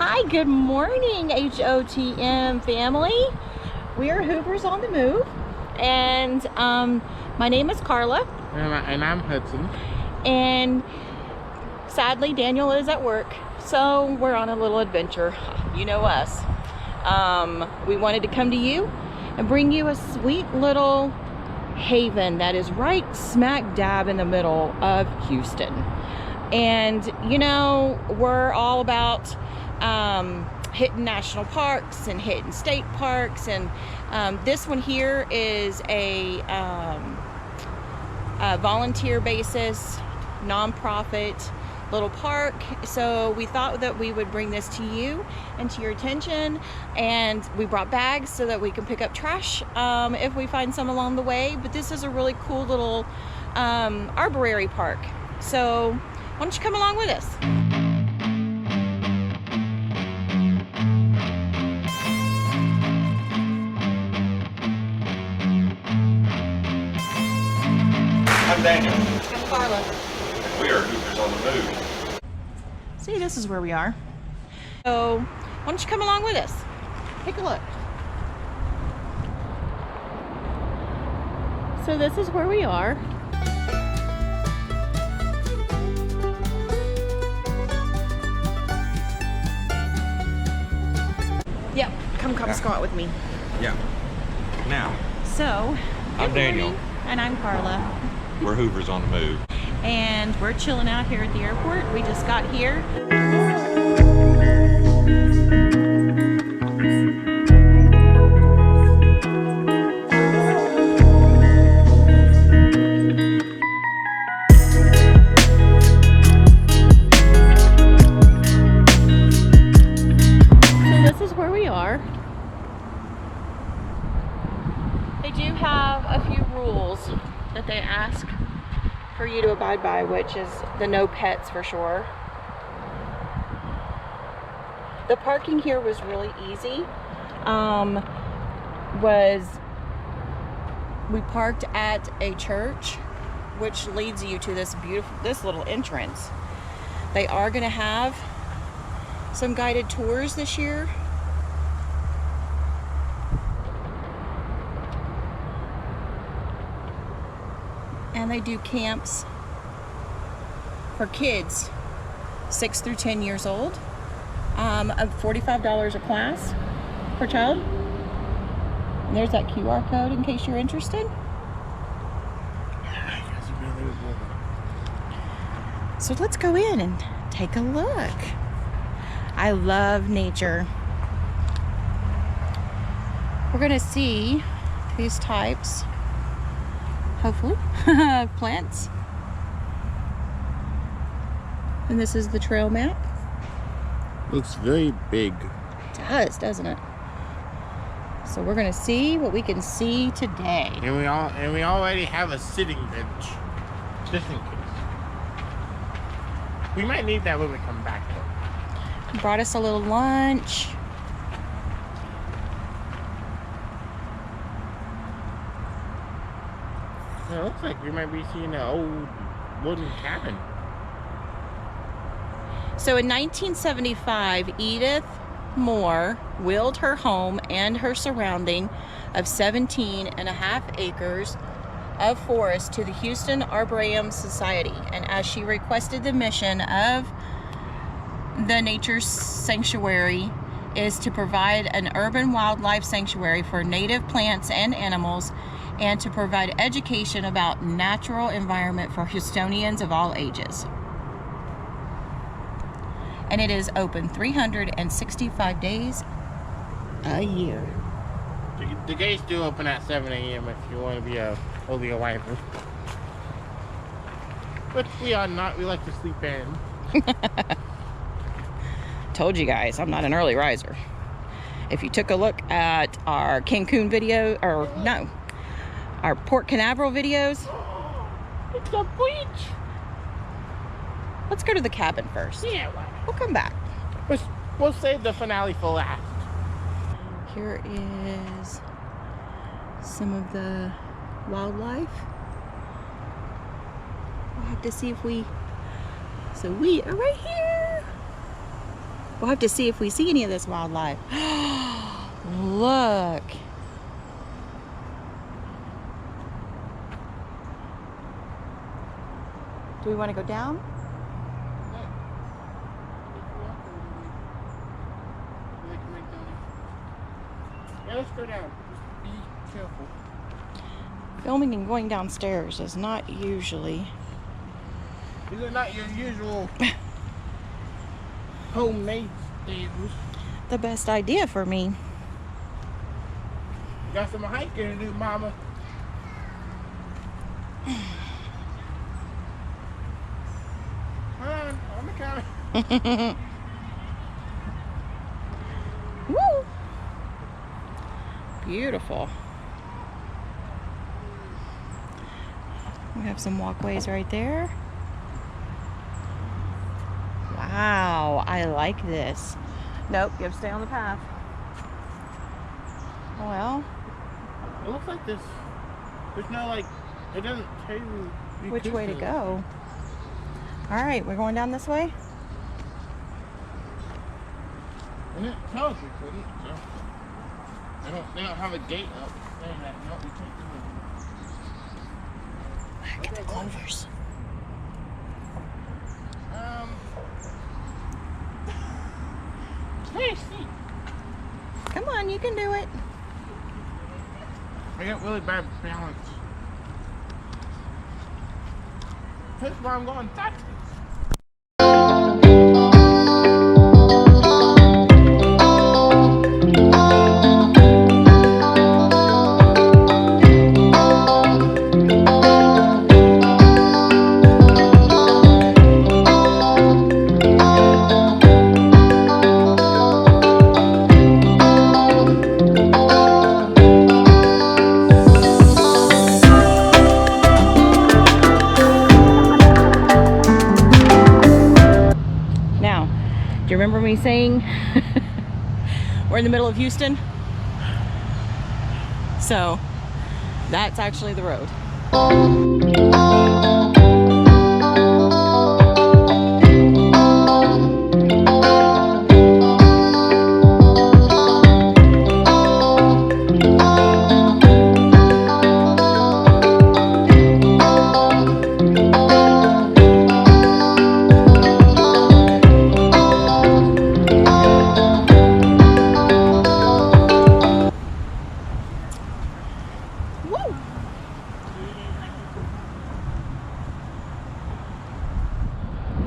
Hi, good morning, HOTM family. We are Hoovers on the Move, and my name is Carla. And I'm Hudson. And sadly, Daniel is at work, so we're on a little adventure. You know us. We wanted to come to you and bring you a sweet little haven that is right smack dab in the middle of Houston. And you know, we're all about hitting national parks and hitting state parks, and this one here is a volunteer basis, nonprofit little park. So we thought that we would bring this to you and to your attention, and we brought bags so that we can pick up trash if we find some along the way. But this is a really cool little arborary park, so why don't you come along with us? I'm Daniel. I'm Carla. And we are Hoovers on the Move. See, this is where we are. So why don't you come along with us? Take a look. So this is where we are. Yep, come squat with me. Yeah. Now, So, I'm good Daniel. morning, and I'm Carla. we're Hoovers on the Move. And we're chilling out here at the airport. We just got here. So this is where we are. They do have a few rules that they ask for you to abide by, which is the no pets for sure. The parking here was really easy. We parked at a church, which leads you to this little entrance. They are going to have some guided tours this year. And they do camps for kids 6 through 10 years old, of $45 a class per child. And there's that QR code in case you're interested. So let's go in and take a look. I love nature. We're gonna see these types, hopefully, plants. And this is the trail map. Looks very big. It does, doesn't it? So we're gonna see what we can see today. And we already have a sitting bench. Just in case. We might need that when we come back though. Brought us a little lunch. It looks like we might be seeing an old wooden cabin. So in 1975, Edith Moore willed her home and her surrounding of 17.5 acres of forest to the Houston Arboretum Society. And as she requested, the mission of the Nature Sanctuary is to provide an urban wildlife sanctuary for native plants and animals, and to provide education about natural environment for Houstonians of all ages. And it is open 365 days a year. The gates do open at 7 a.m. if you want to be a early arrival. But we are not. We like to sleep in. Told you guys, I'm not an early riser. If you took a look at our Cancun video, or no, our Port Canaveral videos. It's a beach. Let's go to the cabin first. Yeah, We'll come back. we'll save the finale for last. Here is some of the wildlife. We'll have to see if we... So we are right here. We'll have to see if we see any of this wildlife. Look. Do we want to go down? Yeah, let's go down. Just be careful. Filming and going downstairs is not usually These are not your usual homemade stables. the best idea for me. Got some hiking to do, mama. Come on, I'm coming. Woo! Beautiful. We have some walkways right there. Wow, I like this. Nope, you have to stay on the path. Well, It looks like this. There's no like. It doesn't tell you which way to go? All right, we're going down this way. And it tells you couldn't. So they don't have a gate up saying that. No, we can't do it. Look at the clovers. Hey, see. Come on, you can do it. I got really bad balance. That's why I'm going Texas. Do you remember me saying we're in the middle of Houston? So that's actually the road.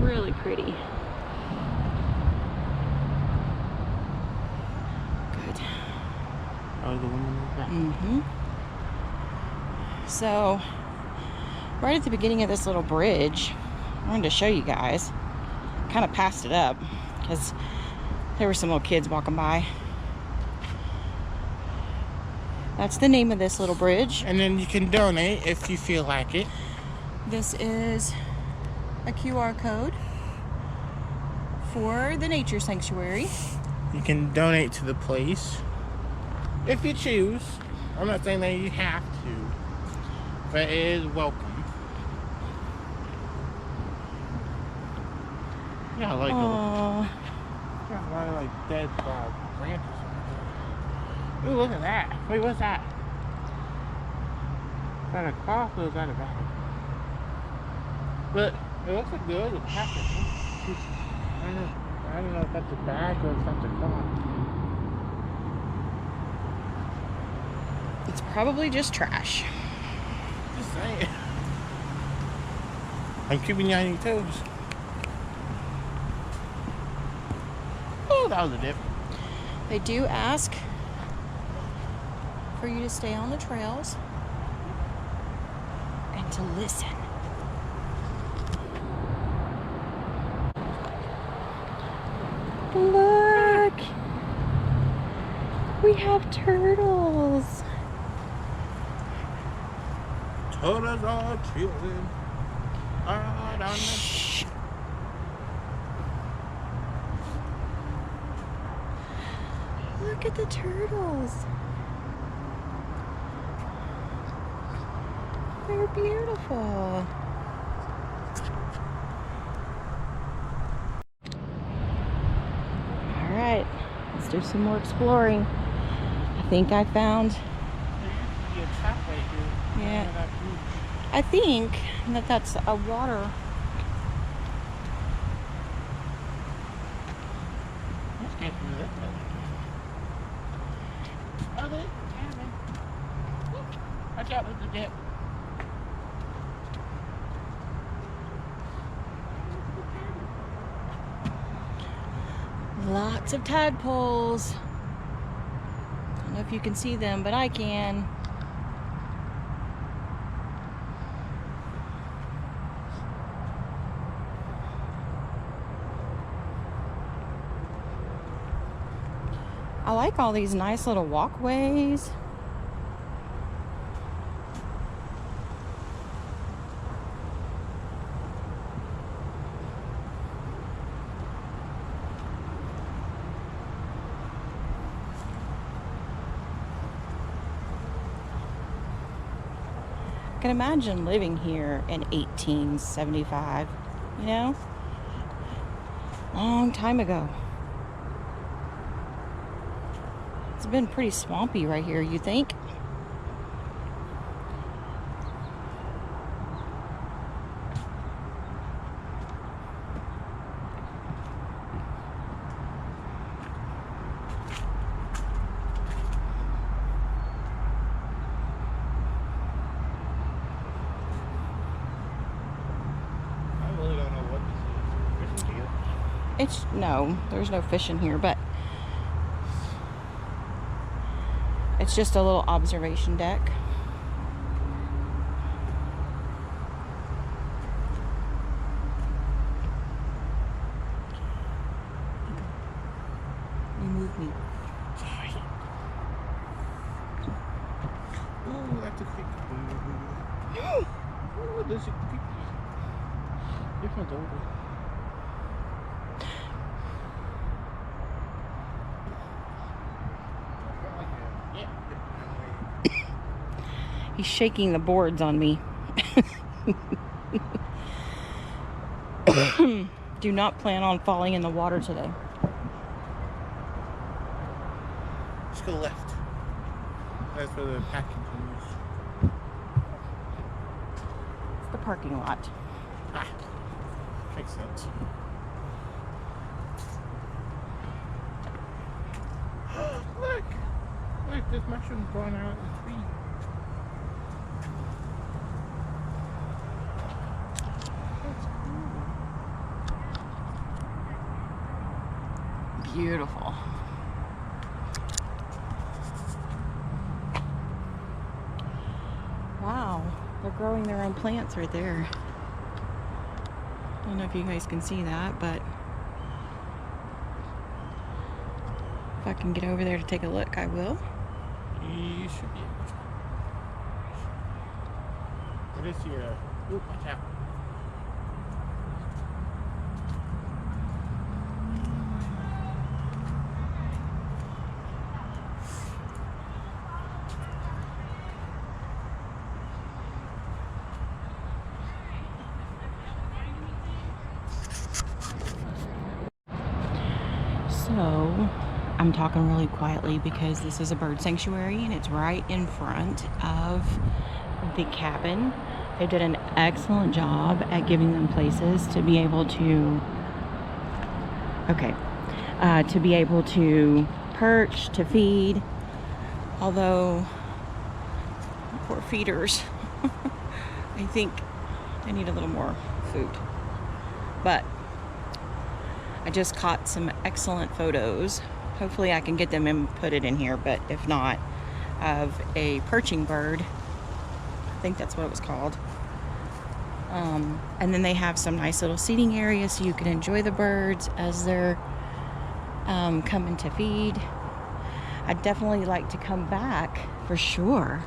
Really pretty. Good. Oh, the woman in the back. Mm-hmm. So, right at the beginning of this little bridge, I wanted to show you guys. Kind of passed it up because there were some little kids walking by. That's the name of this little bridge. And then you can donate if you feel like it. This is a QR code for the nature sanctuary. You can donate to the place if you choose. I'm not saying that you have to, but it is welcome. Yeah, I like Aww. got a lot of like dead branches. Ooh, look at that. Wait, what's that? Is that a cloth or is that a bag? But it looks like good. It's packaging. I don't know if that's a bag or if that's a cloth. It's probably just trash. Just saying. I'm keeping you on your toes. Oh, that was a dip. They do ask for you to stay on the trails and to listen. Look! We have turtles. Turtles are chilling out on the... Shh. Look at the turtles. They're beautiful. Let's do some more exploring. I think I found, There used to be a trap right here. Yeah. Under that bridge. I think that that's a water. That's good for this one. Oh, there's the cabin. Watch out with the dip. Lots of tadpoles. I don't know if you can see them, but I can. I like all these nice little walkways. I can imagine living here in 1875, you know? Long time ago. It's been pretty swampy right here, you think? I really don't know what this is. Fishing gear? No, there's no fish in here, but it's just a little observation deck. You moved me. Sorry. Oh, that's a quick. Oh, there's a quick. Different over. He's shaking the boards on me. Do not plan on falling in the water today. Let's go left. That's where the pack continues. It's the parking lot. Ah, makes sense. Look! Look, there's mushrooms growing out of the tree. That's cool. Beautiful. Wow, they're growing their own plants right there. I don't know if you guys can see that, but if I can get over there to take a look, I will. You should be able to. What is your... Ooh, watch out. So, I'm talking really quietly because this is a bird sanctuary and it's right in front of the cabin. They did an excellent job at giving them places to be able to, to be able to perch, to feed. Although, poor feeders, I think they need a little more food. But I just caught some excellent photos. Hopefully I can get them and put it in here, but if not, of a perching bird. I think that's what it was called. And then they have some nice little seating areas so you can enjoy the birds as they're coming to feed. I'd definitely like to come back for sure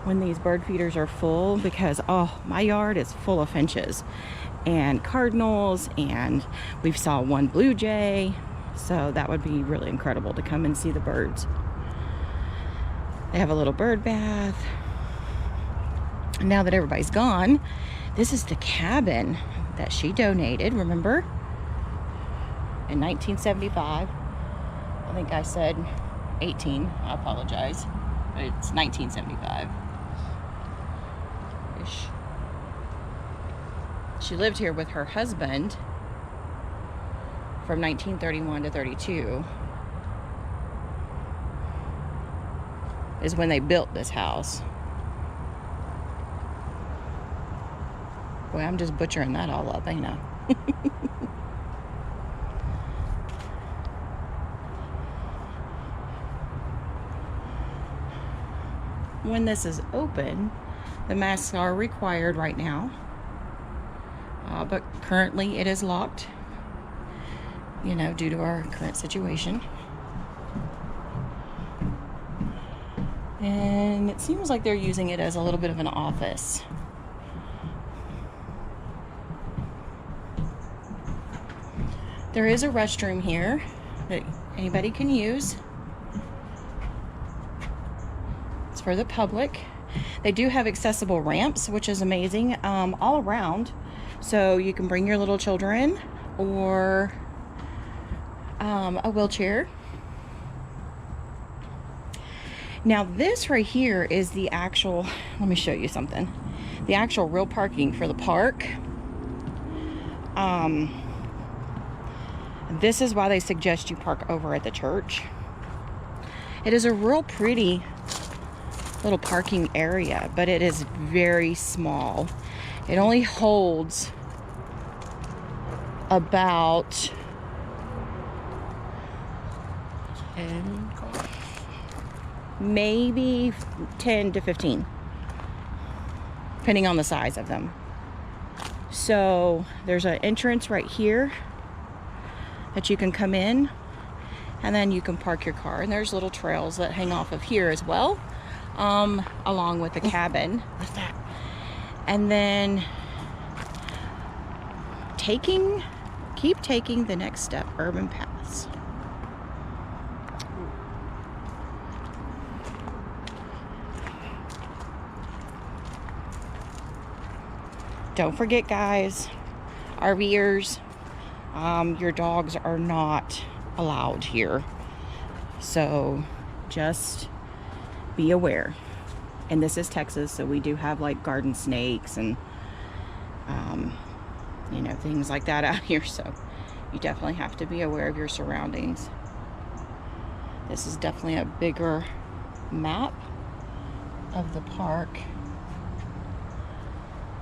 when these bird feeders are full, because my yard is full of finches and cardinals, and we saw one blue jay, so that would be really incredible to come and see the birds. They have a little bird bath. Now that everybody's gone, this is the cabin that she donated, remember, in 1975. I think I said 18. I apologize. But it's 1975-ish. She lived here with her husband from 1931 to 32 is when they built this house. Boy, I'm just butchering that all up, ain't I? When this is open, the masks are required right now, but currently it is locked, you know, due to our current situation. And it seems like they're using it as a little bit of an office. There is a restroom here that anybody can use. It's for the public. They do have accessible ramps, which is amazing, all around. So you can bring your little children or a wheelchair. Now this right here is the actual, let me show you something. The actual real parking for the park. This is why they suggest you park over at the church. It is a real pretty little parking area, but it is very small. It only holds about 10 cars. Maybe 10 to 15, depending on the size of them. So there's an entrance right here that you can come in, and then you can park your car, and there's little trails that hang off of here as well, along with the cabin. What's that? And then keep taking the next step, urban paths. Don't forget, guys, RVers, your dogs are not allowed here. So just be aware. And this is Texas, so we do have like garden snakes and you know, things like that out here. So you definitely have to be aware of your surroundings. This is definitely a bigger map of the park.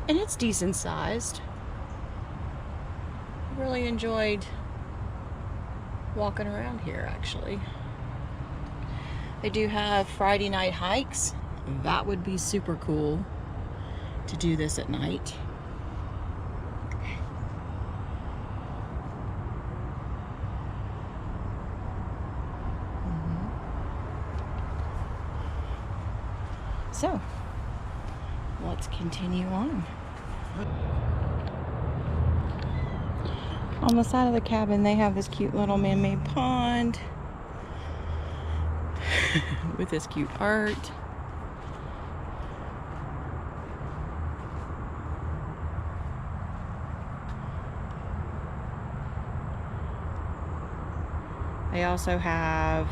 And it's decent sized. Really enjoyed walking around here, actually. They do have Friday night hikes. That would be super cool to do this at night. So, let's continue on. On the side of the cabin, they have this cute little man-made pond with this cute art. They also have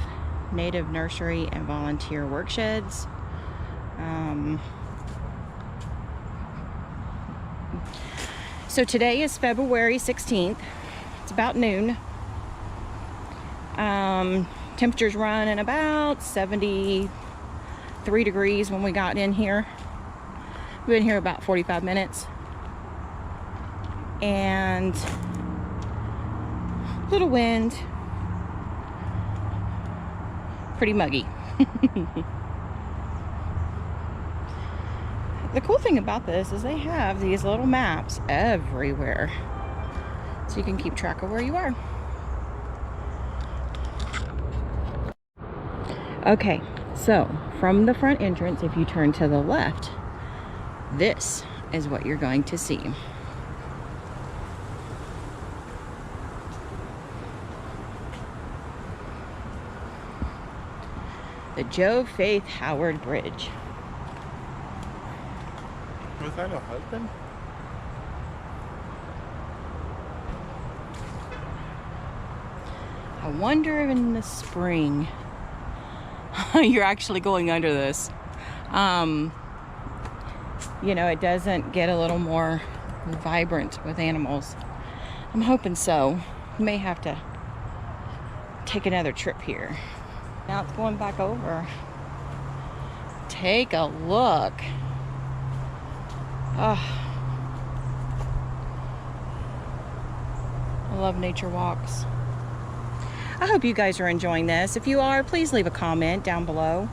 native nursery and volunteer work sheds. So today is February 16th. It's about noon. Temperatures running about 73 degrees when we got in here. We've been here about 45 minutes. And little wind. Pretty muggy. The cool thing about this is they have these little maps everywhere, so you can keep track of where you are. Okay, so from the front entrance, if you turn to the left, this is what you're going to see. The Joe Faith Howard Bridge. Was that a husband? I wonder if in the spring you're actually going under this. You know, it doesn't get a little more vibrant with animals. I'm hoping so. May have to take another trip here. Now it's going back over. Take a look. Oh, I love nature walks. I hope you guys are enjoying this. If you are, please leave a comment down below.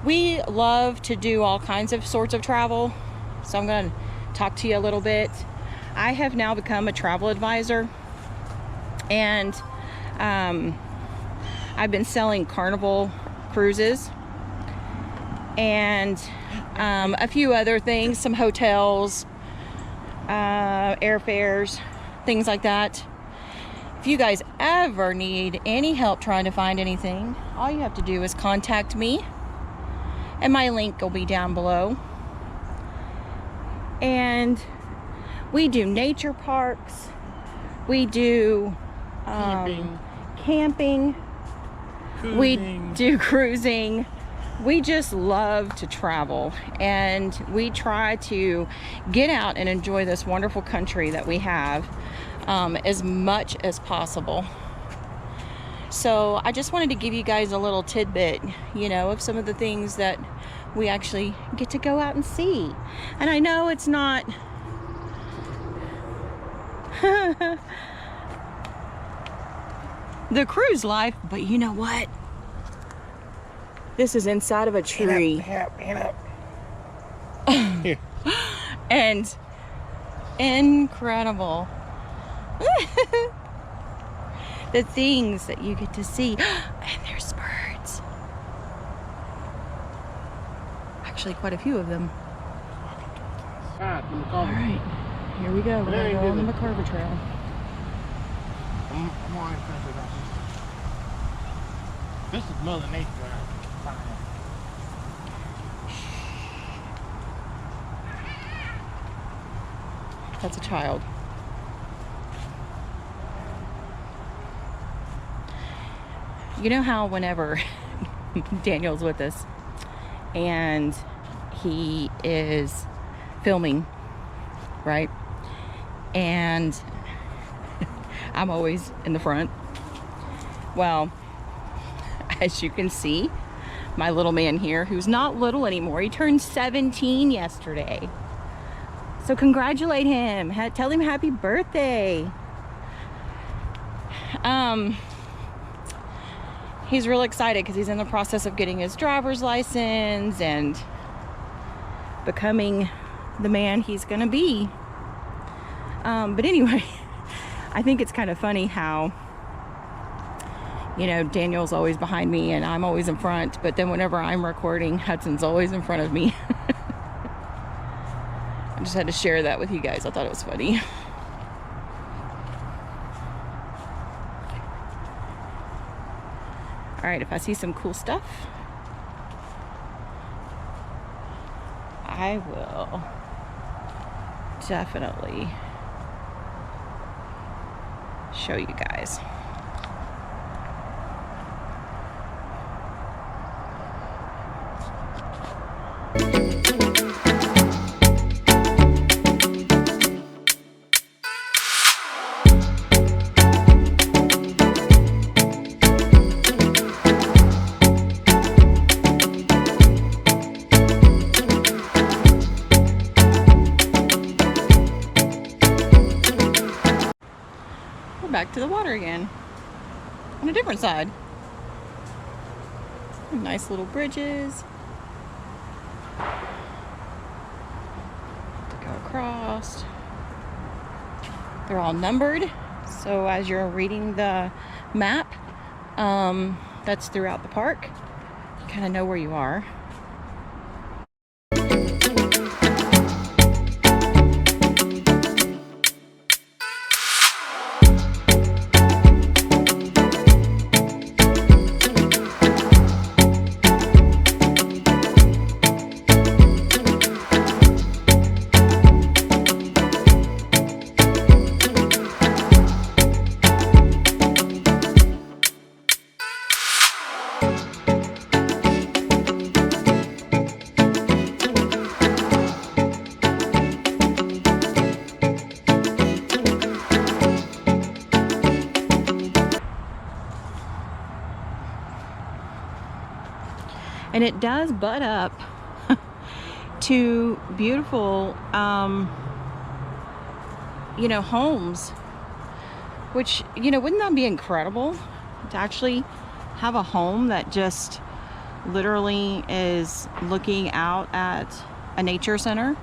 We love to do all kinds of sorts of travel, so I'm going to talk to you a little bit. I have now become a travel advisor, and I've been selling Carnival cruises and a few other things, some hotels, airfares, things like that. If you guys ever need any help trying to find anything, all you have to do is contact me, and my link will be down below. And we do nature parks, we do camping, we do cruising. We just love to travel, and we try to get out and enjoy this wonderful country that we have as much as possible. So I just wanted to give you guys a little tidbit, you know, of some of the things that we actually get to go out and see. And I know it's not the cruise life, but you know what? This is inside of a tree. Hand up. Here. And incredible. The things that you get to see. And there's birds. Actually, quite a few of them. All right, here we go. We're gonna go on the McCarver Trail. I'm on this is Mother Nature. That's a child. You know how whenever Daniel's with us and he is filming, right? And I'm always in the front. Well, as you can see, my little man here, who's not little anymore, he turned 17 yesterday. So congratulate him. Tell him happy birthday. He's real excited because he's in the process of getting his driver's license and becoming the man he's gonna be. But anyway, I think it's kind of funny how, you know, Daniel's always behind me and I'm always in front, but then whenever I'm recording, Hudson's always in front of me. I just had to share that with you guys. I thought it was funny. All right, if I see some cool stuff, I will definitely show you guys. Back to the water again on a different side. Nice little bridges to go across. They're all numbered, so as you're reading the map that's throughout the park, you kind of know where you are. And it does butt up to beautiful, you know, homes, which, you know, wouldn't that be incredible to actually have a home that just literally is looking out at a nature center?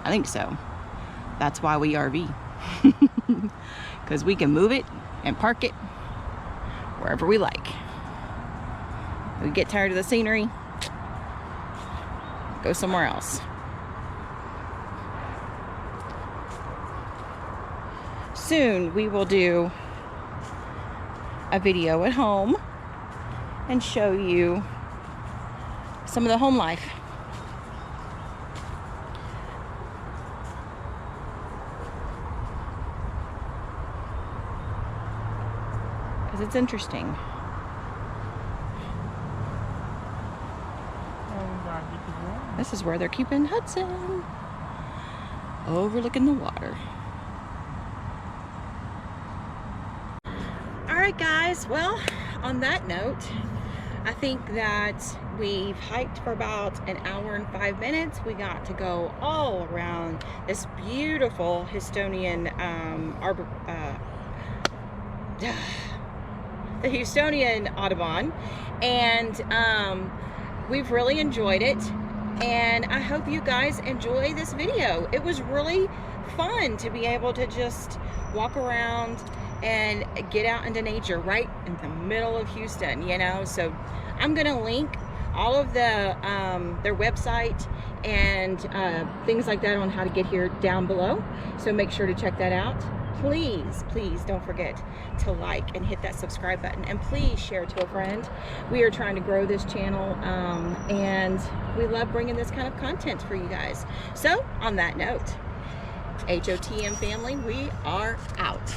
I think so. That's why we RV. Because we can move it and park it wherever we like. We get tired of the scenery, go somewhere else. Soon we will do a video at home and show you some of the home life. Because it's interesting. This is where they're keeping Hudson, overlooking the water. Alright guys, well, on that note, I think that we've hiked for about an hour and 5 minutes. We got to go all around this beautiful Houstonian the Houstonian Audubon, and we've really enjoyed it, and I hope you guys enjoy this video. It was really fun to be able to just walk around and get out into nature right in the middle of Houston, you know. So I'm gonna link all of the their website and things like that on how to get here down below, so make sure to check that out. Please don't forget to like and hit that subscribe button, and please share to a friend. We are trying to grow this channel, and we love bringing this kind of content for you guys. So on that note, HOTM family, we are out.